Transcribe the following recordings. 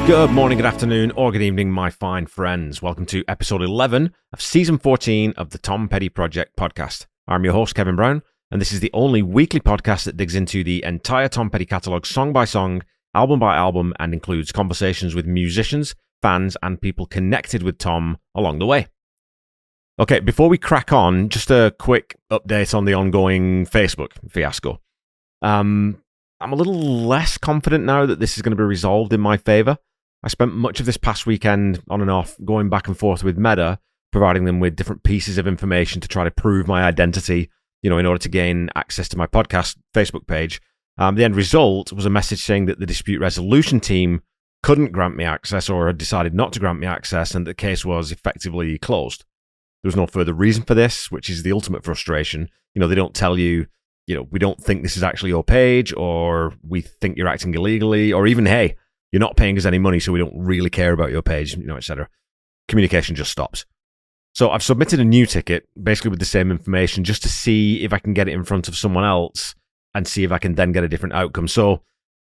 Good morning, good afternoon, or good evening, my fine friends. Welcome to episode 11 of season 14 of the Tom Petty Project podcast. I'm your host, Kevin Brown, and this is the only weekly podcast that digs into the entire Tom Petty catalogue song by song, album by album, and includes conversations with musicians, fans, and people connected with Tom along the way. Okay, before we crack on, just a quick update on the ongoing Facebook fiasco. I'm a little less confident now that this is going to be resolved in my favour. I spent much of this past weekend on and off going back and forth with Meta, providing them with different pieces of information to try to prove my identity, in order to gain access to my podcast Facebook page. The end result was a message saying that the dispute resolution team couldn't grant me access or had decided not to grant me access and the case was effectively closed. There was no further reason for this, which is the ultimate frustration. They don't tell you, we don't think this is actually your page, or we think you're acting illegally, or even, hey, you're not paying us any money, so we don't really care about your page, etc. Communication just stops. So I've submitted a new ticket, basically with the same information, just to see if I can get it in front of someone else and see if I can then get a different outcome. So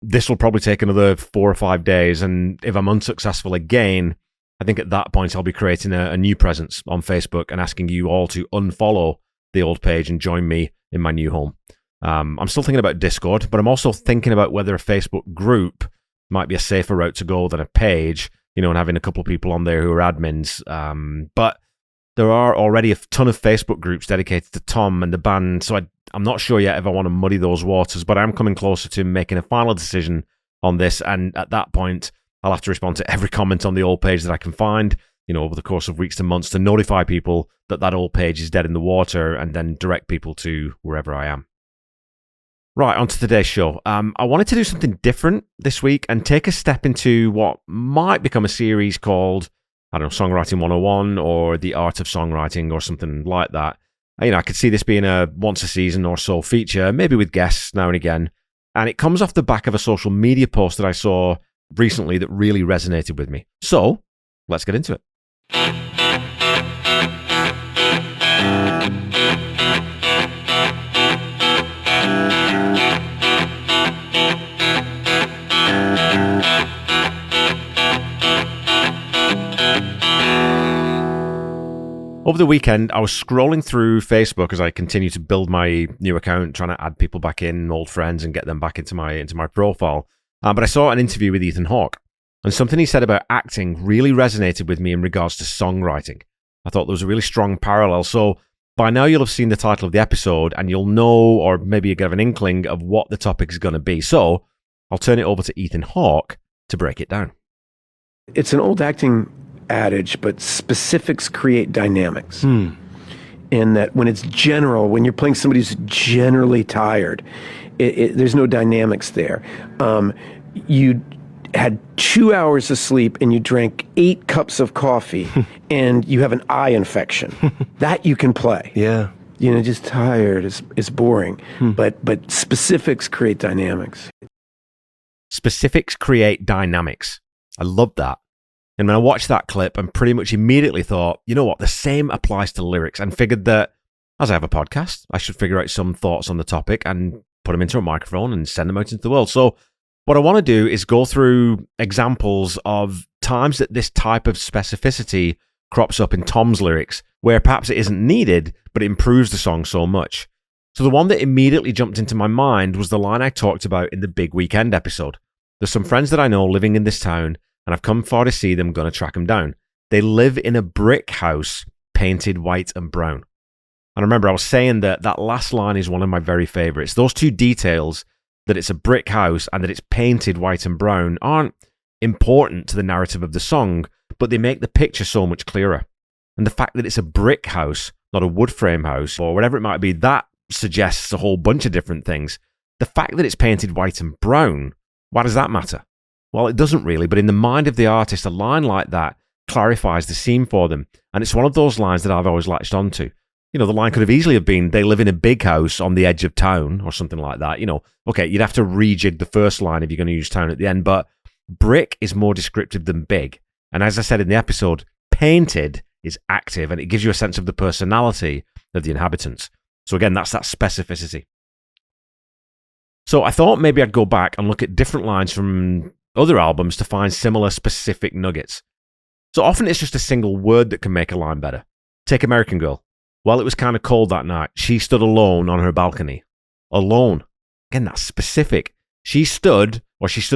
this will probably take another 4 or 5 days, and if I'm unsuccessful again, I think at that point I'll be creating a new presence on Facebook and asking you all to unfollow the old page and join me in my new home. I'm still thinking about Discord, but I'm also thinking about whether a Facebook group might be a safer route to go than a page, and having a couple of people on there who are admins. But there are already a ton of Facebook groups dedicated to Tom and the band, so I'm not sure yet if I want to muddy those waters, but I'm coming closer to making a final decision on this, and at that point, I'll have to respond to every comment on the old page that I can find, over the course of weeks to months to notify people that old page is dead in the water and then direct people to wherever I am. Right, on to today's show. I wanted to do something different this week and take a step into what might become a series called, Songwriting 101 or The Art of Songwriting or something like that. I could see this being a once a season or so feature, maybe with guests now and again. And it comes off the back of a social media post that I saw recently that really resonated with me. So, let's get into it. Over the weekend, I was scrolling through Facebook as I continue to build my new account, trying to add people back in, old friends, and get them back into my profile. But I saw an interview with Ehtan Hawke, and something he said about acting really resonated with me in regards to songwriting. I thought there was a really strong parallel. So by now you'll have seen the title of the episode, and you'll know, or maybe you get an inkling of what the topic is going to be. So I'll turn it over to Ehtan Hawke to break it down. It's an old acting adage, but specifics create dynamics. In that when it's general, when you're playing somebody who's generally tired, there's no dynamics there. You had 2 hours of sleep and you drank 8 cups of coffee and you have an eye infection. That you can play. Yeah. Just tired is boring. But specifics create dynamics. Specifics create dynamics. I love that. And when I watched that clip, I pretty much immediately thought, you know what, the same applies to lyrics, and figured that as I have a podcast, I should figure out some thoughts on the topic and put them into a microphone and send them out into the world. So what I want to do is go through examples of times that this type of specificity crops up in Tom's lyrics, where perhaps it isn't needed, but it improves the song so much. So the one that immediately jumped into my mind was the line I talked about in the Big Weekend episode. There's some friends that I know living in this town, and I've come far to see them, gonna track them down. They live in a brick house painted white and brown. And I remember I was saying that last line is one of my very favorites. Those two details, that it's a brick house and that it's painted white and brown, aren't important to the narrative of the song, but they make the picture so much clearer. And the fact that it's a brick house, not a wood frame house, or whatever it might be, that suggests a whole bunch of different things. The fact that it's painted white and brown, why does that matter? Well, it doesn't really, but in the mind of the artist, a line like that clarifies the scene for them. And it's one of those lines that I've always latched onto. The line could have easily have been, they live in a big house on the edge of town, or something like that. Okay, you'd have to rejig the first line if you're going to use town at the end, but brick is more descriptive than big. And as I said in the episode, painted is active, and it gives you a sense of the personality of the inhabitants. So again, that's that specificity. So I thought maybe I'd go back and look at different lines from other albums to find similar specific nuggets. So often it's just a single word that can make a line better. Take American Girl. While it was kind of cold that night, she stood alone on her balcony. Alone. Again, that's specific. She stood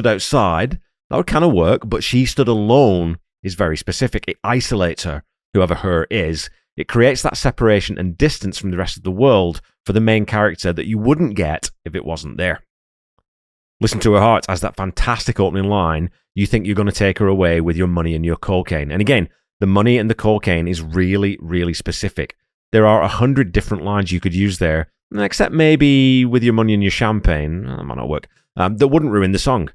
outside. That would kind of work, but she stood alone is very specific. It isolates her, whoever her is. It creates that separation and distance from the rest of the world for the main character that you wouldn't get if it wasn't there. Listen to Her Heart as that fantastic opening line. You think you're going to take her away with your money and your cocaine. And again, the money and the cocaine is really, really specific. There are 100 different lines you could use there, except maybe with your money and your champagne. That might not work. That wouldn't ruin the song.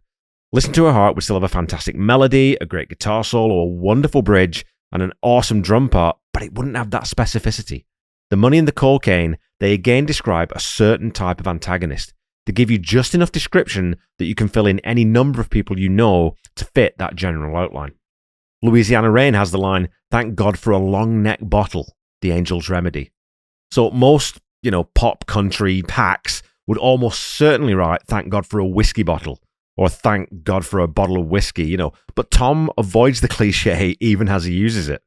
Listen to Her Heart would still have a fantastic melody, a great guitar solo, a wonderful bridge, and an awesome drum part, but it wouldn't have that specificity. The money and the cocaine, they again describe a certain type of antagonist. They give you just enough description that you can fill in any number of people you know to fit that general outline. Louisiana Rain has the line, "Thank God for a long neck bottle, the angel's remedy." So most, pop country hacks would almost certainly write, "Thank God for a whiskey bottle," or "Thank God for a bottle of whiskey," But Tom avoids the cliche even as he uses it.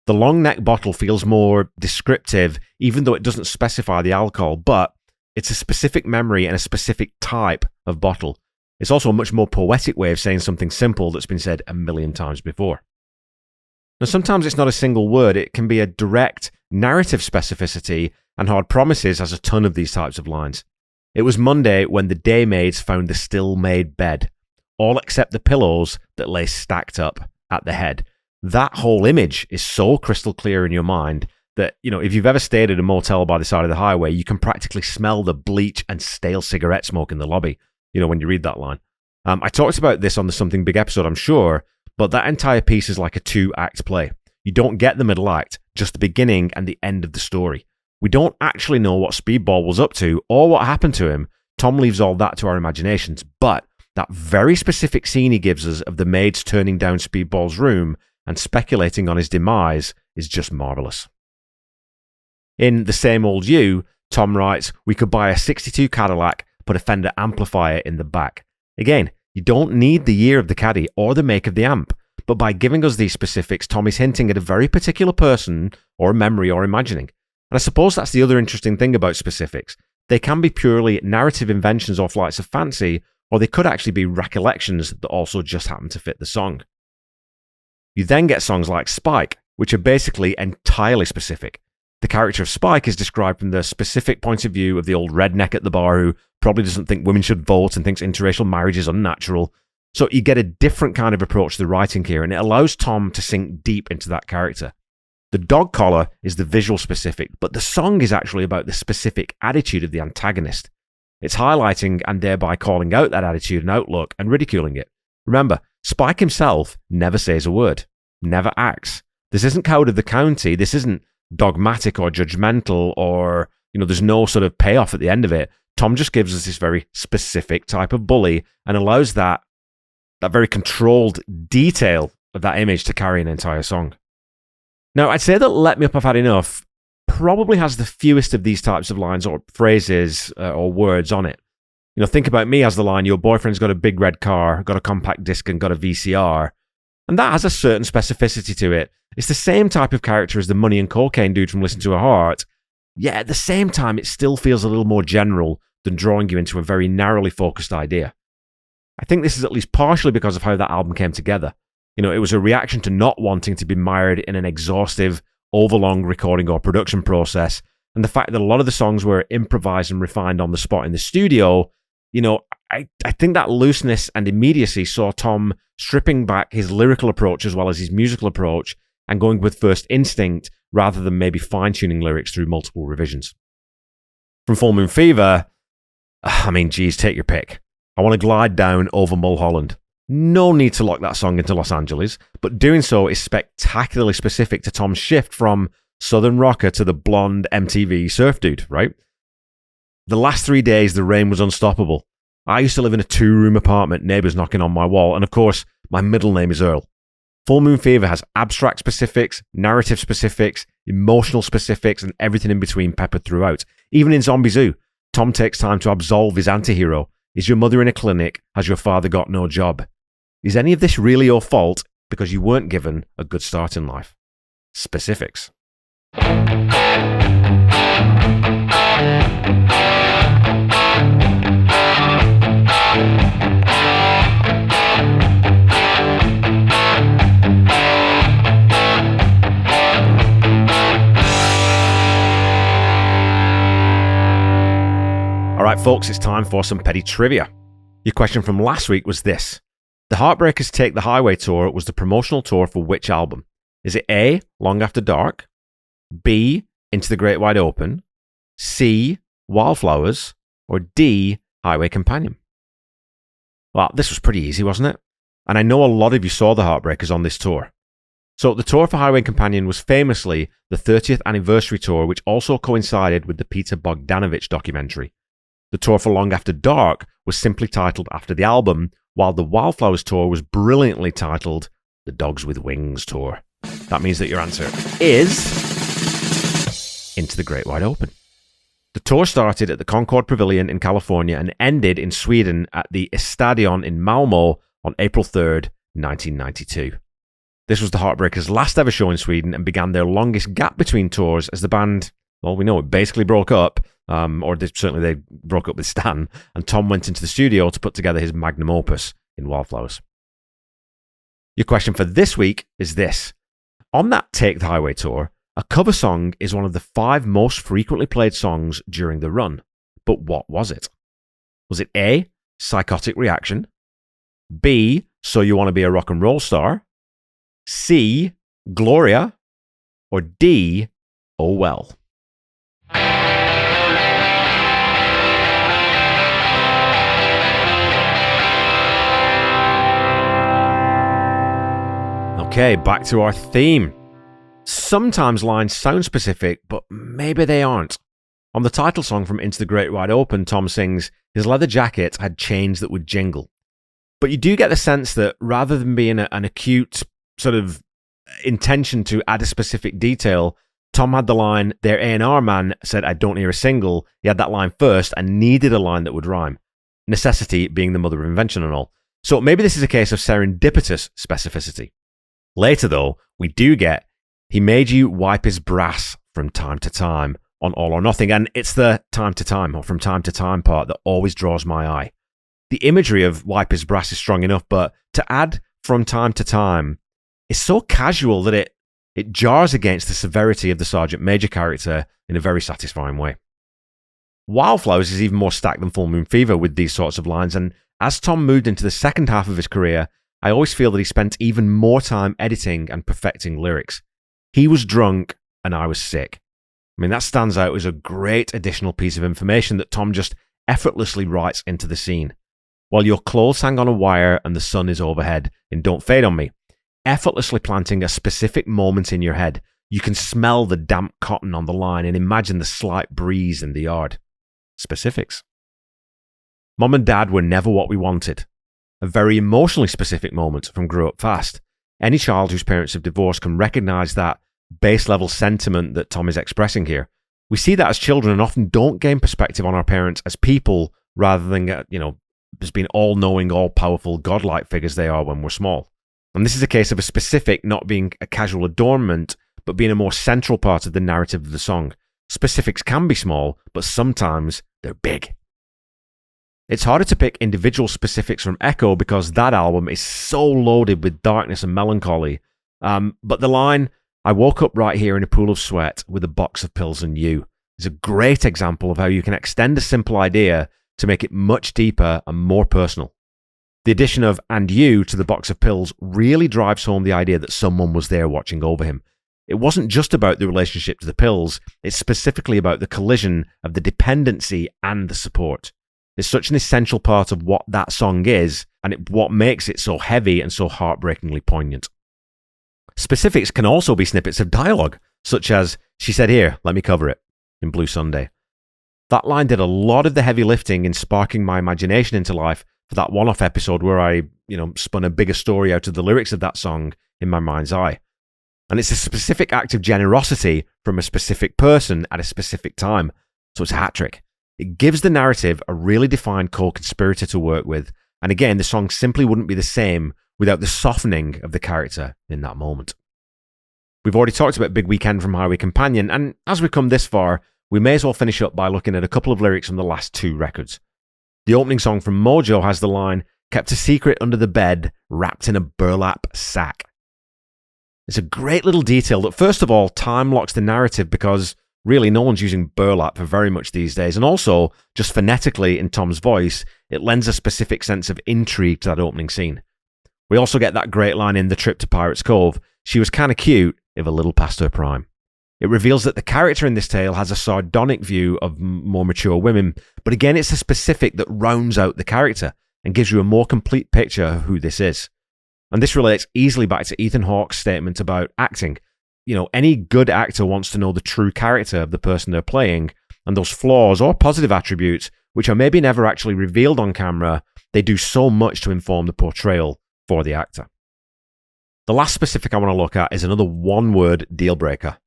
The long neck bottle feels more descriptive, even though it doesn't specify the alcohol, but it's a specific memory and a specific type of bottle. It's also a much more poetic way of saying something simple that's been said a million times before. Now, sometimes it's not a single word. It can be a direct narrative specificity, and Hard Promises has a ton of these types of lines. It was Monday when the daymaids found the still-made bed, all except the pillows that lay stacked up at the head. That whole image is so crystal clear in your mind that, if you've ever stayed at a motel by the side of the highway, you can practically smell the bleach and stale cigarette smoke in the lobby, when you read that line. I talked about this on the Something Big episode, I'm sure, but that entire piece is like a 2-act play. You don't get the middle act, just the beginning and the end of the story. We don't actually know what Speedball was up to or what happened to him. Tom leaves all that to our imaginations, but that very specific scene he gives us of the maids turning down Speedball's room and speculating on his demise is just marvelous. In The Same Old You, Tom writes, "We could buy a 62 Cadillac, put a Fender amplifier in the back." Again, you don't need the year of the caddy or the make of the amp, but by giving us these specifics, Tom is hinting at a very particular person or memory or imagining. And I suppose that's the other interesting thing about specifics. They can be purely narrative inventions or flights of fancy, or they could actually be recollections that also just happen to fit the song. You then get songs like Spike, which are basically entirely specific. The character of Spike is described from the specific point of view of the old redneck at the bar who probably doesn't think women should vote and thinks interracial marriage is unnatural. So you get a different kind of approach to the writing here, and it allows Tom to sink deep into that character. The dog collar is the visual specific, but the song is actually about the specific attitude of the antagonist. It's highlighting and thereby calling out that attitude and outlook and ridiculing it. Remember, Spike himself never says a word, never acts. This isn't Code of the County. This isn't dogmatic or judgmental or, there's no sort of payoff at the end of it. Tom just gives us this very specific type of bully and allows that very controlled detail of that image to carry an entire song. Now, I'd say that Let Me Up, I've Had Enough probably has the fewest of these types of lines or phrases or words on it. Think about me as the line, "Your boyfriend's got a big red car, got a compact disc and got a VCR." And that has a certain specificity to it. It's the same type of character as the money and cocaine dude from Listen to Her Heart, yet at the same time it still feels a little more general than drawing you into a very narrowly focused idea. I think this is at least partially because of how that album came together. It was a reaction to not wanting to be mired in an exhaustive, overlong recording or production process, and the fact that a lot of the songs were improvised and refined on the spot in the studio. I think that looseness and immediacy saw Tom stripping back his lyrical approach as well as his musical approach and going with first instinct rather than maybe fine-tuning lyrics through multiple revisions. From Full Moon Fever, take your pick. I want to glide down over Mulholland. No need to lock that song into Los Angeles, but doing so is spectacularly specific to Tom's shift from Southern rocker to the blonde MTV surf dude, right? The last 3 days, the rain was unstoppable. I used to live in a 2-room apartment, neighbors knocking on my wall, and of course, my middle name is Earl. Full Moon Fever has abstract specifics, narrative specifics, emotional specifics, and everything in between peppered throughout. Even in Zombie Zoo, Tom takes time to absolve his anti-hero. Is your mother in a clinic? Has your father got no job? Is any of this really your fault because you weren't given a good start in life? Specifics. All right, folks, it's time for some petty trivia. Your question from last week was this. The Heartbreakers Take the Highway tour was the promotional tour for which album? Is it A, Long After Dark, B, Into the Great Wide Open, C, Wildflowers, or D, Highway Companion? Well, this was pretty easy, wasn't it? And I know a lot of you saw the Heartbreakers on this tour. So the tour for Highway Companion was famously the 30th anniversary tour, which also coincided with the Peter Bogdanovich documentary. The tour for Long After Dark was simply titled after the album, while the Wildflowers tour was brilliantly titled the Dogs with Wings tour. That means that your answer is Into the Great Wide Open. The tour started at the Concord Pavilion in California and ended in Sweden at the Estadion in Malmö on April 3rd, 1992. This was the Heartbreakers' last ever show in Sweden and began their longest gap between tours as the band, well, we know it basically broke up, certainly they broke up with Stan, and Tom went into the studio to put together his magnum opus in Wildflowers. Your question for this week is this. On that Take the Highway tour, a cover song is one of the 5 most frequently played songs during the run. But what was it? Was it A, Psychotic Reaction, B, So You Want to Be a Rock and Roll Star, C, Gloria, or D, Oh Well? Okay, back to our theme. Sometimes lines sound specific, but maybe they aren't. On the title song from Into the Great Wide Open, Tom sings, his leather jacket had chains that would jingle. But you do get the sense that rather than being an acute sort of intention to add a specific detail, Tom had the line, their A&R man said, I don't hear a single. He had that line first and needed a line that would rhyme. Necessity being the mother of invention and all. So maybe this is a case of serendipitous specificity. Later, though, we do get, he made you wipe his brass from time to time on All or Nothing, and it's the time to time, or from time to time part that always draws my eye. The imagery of wipe his brass is strong enough, but to add from time to time is so casual that it jars against the severity of the Sergeant Major character in a very satisfying way. Wildflowers is even more stacked than Full Moon Fever with these sorts of lines, and as Tom moved into the second half of his career, I always feel that he spent even more time editing and perfecting lyrics. He was drunk and I was sick. I mean, that stands out as a great additional piece of information that Tom just effortlessly writes into the scene. While your clothes hang on a wire and the sun is overhead in Don't Fade on Me, effortlessly planting a specific moment in your head, you can smell the damp cotton on the line and imagine the slight breeze in the yard. Specifics. Mom and Dad were never what we wanted. A very emotionally specific moment from Grow Up Fast. Any child whose parents have divorced can recognize that base level sentiment that Tom is expressing here. We see that as children and often don't gain perspective on our parents as people rather than, as being all-knowing, all-powerful, godlike figures they are when we're small. And this is a case of a specific not being a casual adornment, but being a more central part of the narrative of the song. Specifics can be small, but sometimes they're big. It's harder to pick individual specifics from Echo because that album is so loaded with darkness and melancholy. But the line, I woke up right here in a pool of sweat with a box of pills and you, is a great example of how you can extend a simple idea to make it much deeper and more personal. The addition of and you to the box of pills really drives home the idea that someone was there watching over him. It wasn't just about the relationship to the pills, it's specifically about the collision of the dependency and the support. It's such an essential part of what that song is, and what makes it so heavy and so heartbreakingly poignant. Specifics can also be snippets of dialogue, such as, she said here, let me cover it, in Blue Sunday. That line did a lot of the heavy lifting in sparking my imagination into life for that one-off episode where I, spun a bigger story out of the lyrics of that song in my mind's eye. And it's a specific act of generosity from a specific person at a specific time, so it's a hat trick. It gives the narrative a really defined co-conspirator to work with, and again, the song simply wouldn't be the same without the softening of the character in that moment. We've already talked about Big Weekend from Highway Companion, and as we've come this far, we may as well finish up by looking at a couple of lyrics from the last two records. The opening song from Mojo has the line, "Kept a secret under the bed, wrapped in a burlap sack." It's a great little detail that, first of all, time locks the narrative because really no one's using burlap for very much these days, and also, just phonetically in Tom's voice, it lends a specific sense of intrigue to that opening scene. We also get that great line in The Trip to Pirates Cove, "She was kinda cute, if a little past her prime." It reveals that the character in this tale has a sardonic view of more mature women, but again, it's the specific that rounds out the character and gives you a more complete picture of who this is. And this relates easily back to Ehtan Hawke's statement about acting. Any good actor wants to know the true character of the person they're playing, and those flaws or positive attributes, which are maybe never actually revealed on camera, they do so much to inform the portrayal for the actor. The last specific I want to look at is another one-word deal breaker.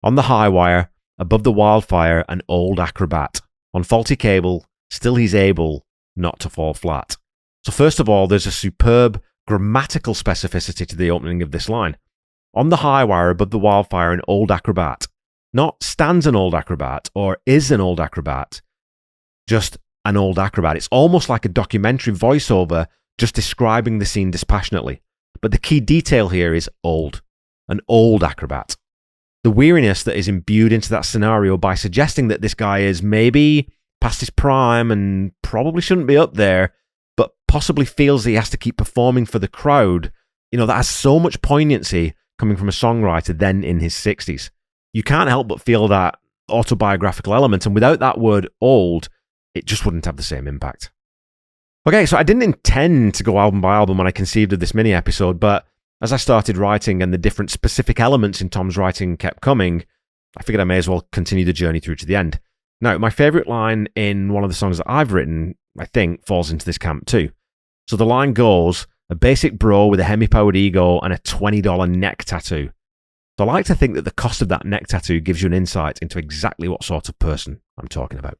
On the high wire, above the wildfire, an old acrobat. On faulty cable, still he's able not to fall flat. So first of all, there's a superb grammatical specificity to the opening of this line. On the high wire, above the wildfire, an old acrobat. Not stands an old acrobat or is an old acrobat, just an old acrobat. It's almost like a documentary voiceover just describing the scene dispassionately. But the key detail here is old. An old acrobat. The weariness that is imbued into that scenario by suggesting that this guy is maybe past his prime and probably shouldn't be up there, but possibly feels that he has to keep performing for the crowd, that has so much poignancy coming from a songwriter then in his 60s. You can't help but feel that autobiographical element, and without that word old, it just wouldn't have the same impact. Okay, so I didn't intend to go album by album when I conceived of this mini episode, but as I started writing and the different specific elements in Tom's writing kept coming, I figured I may as well continue the journey through to the end. Now, my favourite line in one of the songs that I've written, I think, falls into this camp too. So the line goes, "A basic bro with a hemi-powered ego and a $20 neck tattoo." So I like to think that the cost of that neck tattoo gives you an insight into exactly what sort of person I'm talking about.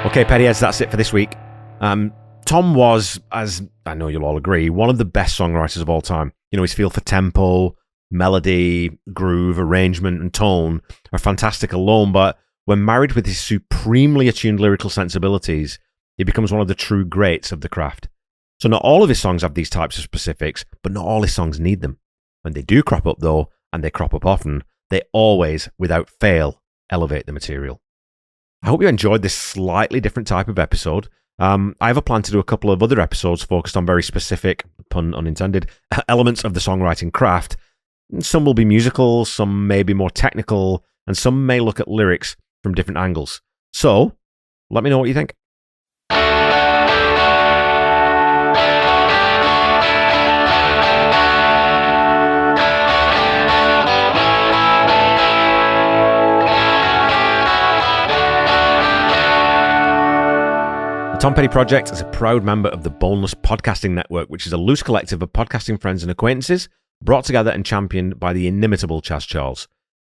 Okay, Pettyheads, that's it for this week. Tom was, as I know you'll all agree, one of the best songwriters of all time. His feel for tempo, melody, groove, arrangement, and tone are fantastic alone, but when married with his supremely attuned lyrical sensibilities, he becomes one of the true greats of the craft. So not all of his songs have these types of specifics, but not all his songs need them. When they do crop up, though, and they crop up often, they always, without fail, elevate the material. I hope you enjoyed this slightly different type of episode. I have a plan to do a couple of other episodes focused on very specific, pun unintended, elements of the songwriting craft. Some will be musical, some may be more technical, and some may look at lyrics from different angles. So, let me know what you think. The Tom Petty Project is a proud member of the Boneless Podcasting Network, which is a loose collective of podcasting friends and acquaintances brought together and championed by the inimitable Chaz Charles.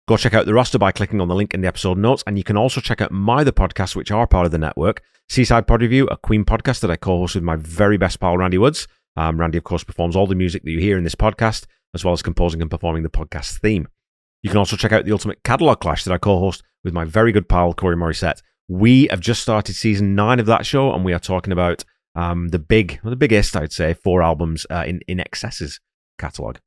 Go check out the roster by clicking on the link in the episode notes, and you can also check out my other podcasts, which are part of the network. Seaside Pod Review, a Queen podcast that I co-host with my very best pal, Randy Woods. Randy, of course, performs all the music that you hear in this podcast, as well as composing and performing the podcast theme. You can also check out the Ultimate Catalog Clash that I co-host with my very good pal, Corey Morissette. We have just started season 9 of that show, and we are talking about the biggest, I'd say, 4 albums in Excess's catalogue.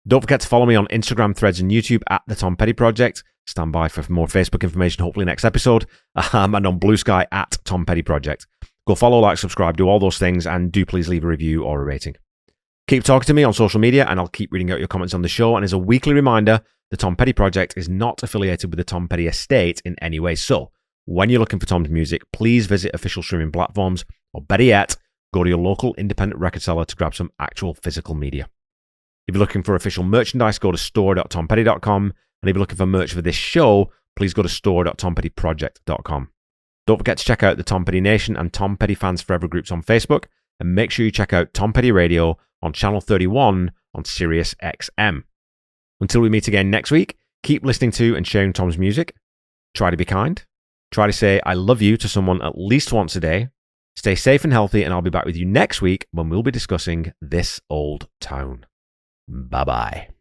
Don't forget to follow me on Instagram, Threads, and YouTube at The Tom Petty Project. Stand by for more Facebook information, hopefully next episode. And on Blue Sky at Tom Petty Project. Go follow, like, subscribe, do all those things, and do please leave a review or a rating. Keep talking to me on social media, and I'll keep reading out your comments on the show. And as a weekly reminder, The Tom Petty Project is not affiliated with the Tom Petty estate in any way. So, when you're looking for Tom's music, please visit official streaming platforms, or better yet, go to your local independent record seller to grab some actual physical media. If you're looking for official merchandise, go to store.tompetty.com, and if you're looking for merch for this show, please go to store.tompettyproject.com. Don't forget to check out the Tom Petty Nation and Tom Petty Fans Forever groups on Facebook, and make sure you check out Tom Petty Radio on Channel 31 on Sirius XM. Until we meet again next week, keep listening to and sharing Tom's music. Try to be kind. Try to say I love you to someone at least once a day. Stay safe and healthy, and I'll be back with you next week when we'll be discussing This Old Town. Bye-bye.